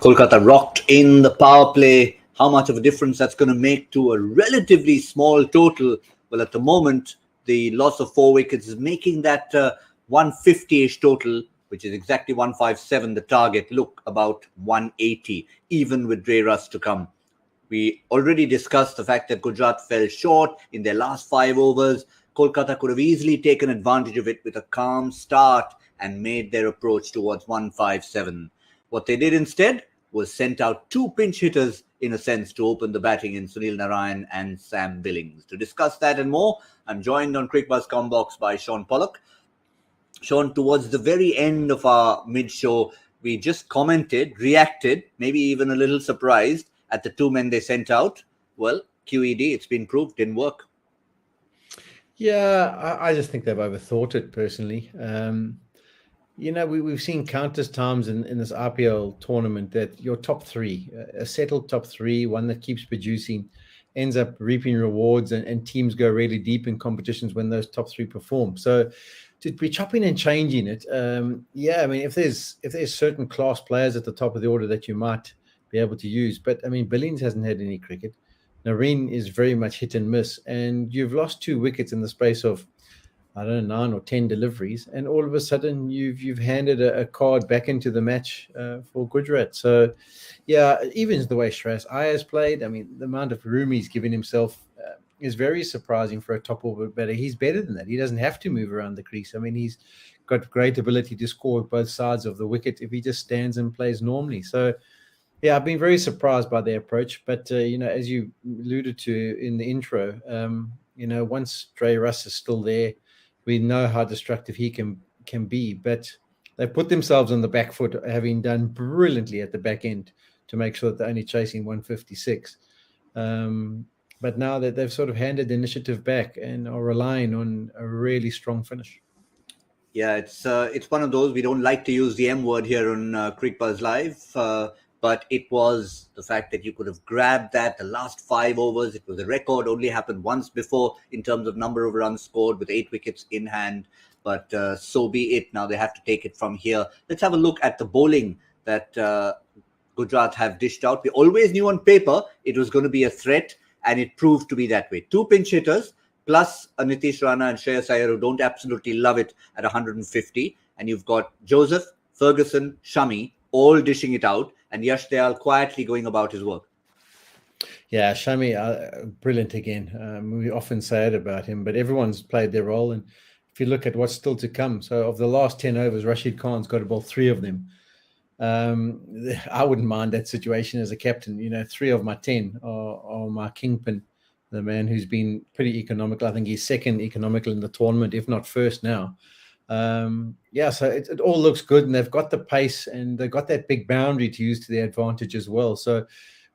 Kolkata rocked in the power play. How much of a difference that's going to make to a relatively small total? Well, at the moment, the loss of 4 wickets is making that 150-ish total, which is exactly 157, the target, look about 180, even with Dre Russ to come. We already discussed the fact that Gujarat fell short in their last 5 overs. Kolkata could have easily taken advantage of it with a calm start and made their approach towards 157. What they did instead was sent out 2 pinch hitters, in a sense, to open the batting in Sunil Narayan and Sam Billings. To discuss that and more, I'm joined on Cricbuzz Comm Box by Shaun Pollock. Shaun, towards the very end of our mid-show, we just commented, reacted, maybe even a little surprised at the 2 men they sent out. Well, QED, it's been proved, didn't work. Yeah, I just think they've overthought it personally. We've seen countless times in this IPL tournament that your top 3, a settled top 3, one that keeps producing, ends up reaping rewards, and teams go really deep in competitions when those top 3 perform. So to be chopping and changing it, if there's certain class players at the top of the order that you might be able to use, but Billings hasn't had any cricket. Nareen is very much hit and miss, and you've lost 2 wickets in the space of, 9 or 10 deliveries, and all of a sudden you've handed a card back into the match for Gujarat. So, yeah, even the way Shreyas Iyer's played, the amount of room he's given himself is very surprising for a top order batter. He's better than that. He doesn't have to move around the crease. He's got great ability to score both sides of the wicket if he just stands and plays normally. So, yeah, I've been very surprised by their approach. But, as you alluded to in the intro, once Dre Russ is still there, we know how destructive he can be. But they've put themselves on the back foot, having done brilliantly at the back end to make sure that they're only chasing 156. But now that they've sort of handed the initiative back and are relying on a really strong finish. Yeah, it's one of those, we don't like to use the M word here on Cricbuzz Live, but it was the fact that you could have grabbed that the last 5 overs. It was a record, only happened once before in terms of number of runs scored with 8 wickets in hand. But so be it. Now they have to take it from here. Let's have a look at the bowling that Gujarat have dished out. We always knew on paper it was going to be a threat, and it proved to be that way. 2 pinch hitters, plus a Nitish Rana and Shreyas Iyer who don't absolutely love it at 150. And you've got Joseph, Ferguson, Shami, all dishing it out, and Yash Dayal quietly going about his work. Yeah, Shami, brilliant again. We often say it about him, but everyone's played their role. And if you look at what's still to come, so of the last 10 overs, Rashid Khan's got about 3 of them. I wouldn't mind that situation as a captain. 3 of my 10 are my kingpin, the man who's been pretty economical. I think he's second economical in the tournament, if not first now. So it all looks good, and they've got the pace, and they've got that big boundary to use to their advantage as well. So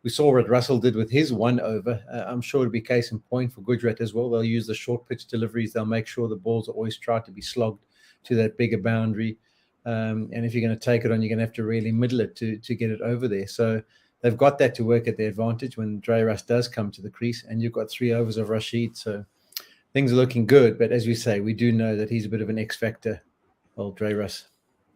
we saw what Russell did with his 1 over. I'm sure it'll be case in point for Gujarat as well. They'll use the short pitch deliveries. They'll make sure the balls are always try to be slogged to that bigger boundary. And if you're going to take it on, you're going to have to really middle it to get it over there. So they've got that to work at their advantage when Dre Russ does come to the crease, and you've got 3 overs of Rashid. So things are looking good, but as we say, we do know that he's a bit of an X factor, old Dre Russ.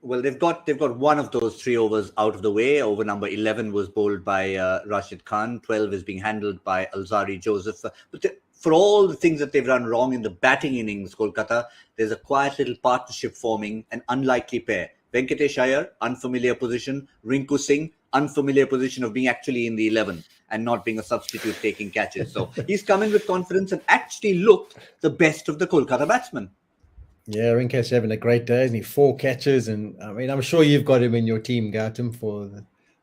Well, they've got one of those 3 overs out of the way. Over number 11 was bowled by Rashid Khan. 12 is being handled by Alzari Joseph. But for all the things that they've done wrong in the batting innings, Kolkata, there's a quiet little partnership forming, an unlikely pair. Venkatesh Iyer, unfamiliar position. Rinku Singh, unfamiliar position of being actually in the 11 and not being a substitute taking catches. So he's come in with confidence and actually looked the best of the Kolkata batsmen. Yeah, Rinke's having a great day, isn't he? 4 catches, and I'm sure you've got him in your team, Gautam, for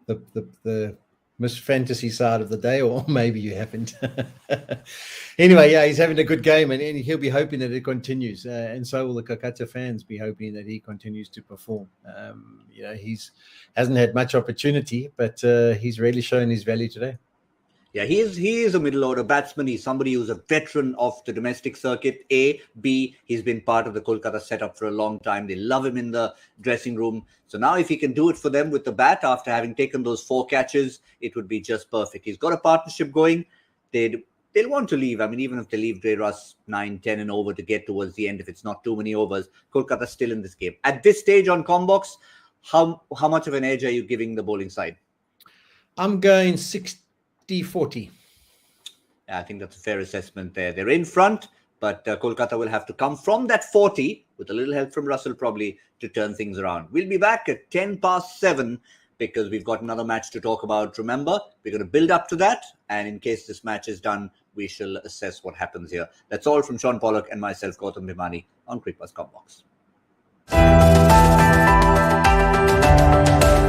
the Miss Fantasy side of the day, or maybe you haven't. Anyway, yeah, he's having a good game, and he'll be hoping that it continues, and so will the Kolkata fans be hoping that he continues to perform. He's hasn't had much opportunity, but he's really shown his value today. Yeah, he is a middle order batsman. He's somebody who's a veteran of the domestic circuit. A, B, he's been part of the Kolkata setup for a long time. They love him in the dressing room. So now if he can do it for them with the bat after having taken those 4 catches, it would be just perfect. He's got a partnership going. They'll want to leave. Even if they leave Dre Russ 9, 10 and over to get towards the end, if it's not too many overs, Kolkata's still in this game. At this stage on Comm Box, how much of an edge are you giving the bowling side? I'm going 60-40. Yeah, I think that's a fair assessment there. They're in front, but Kolkata will have to come from that 40 with a little help from Russell probably to turn things around. We'll be back at 7:10 because we've got another match to talk about. Remember, we're going to build up to that, and in case this match is done, we shall assess what happens here. That's all from Shaun Pollock and myself, Gautam Bhimani, on Cricbuzz Comm Box.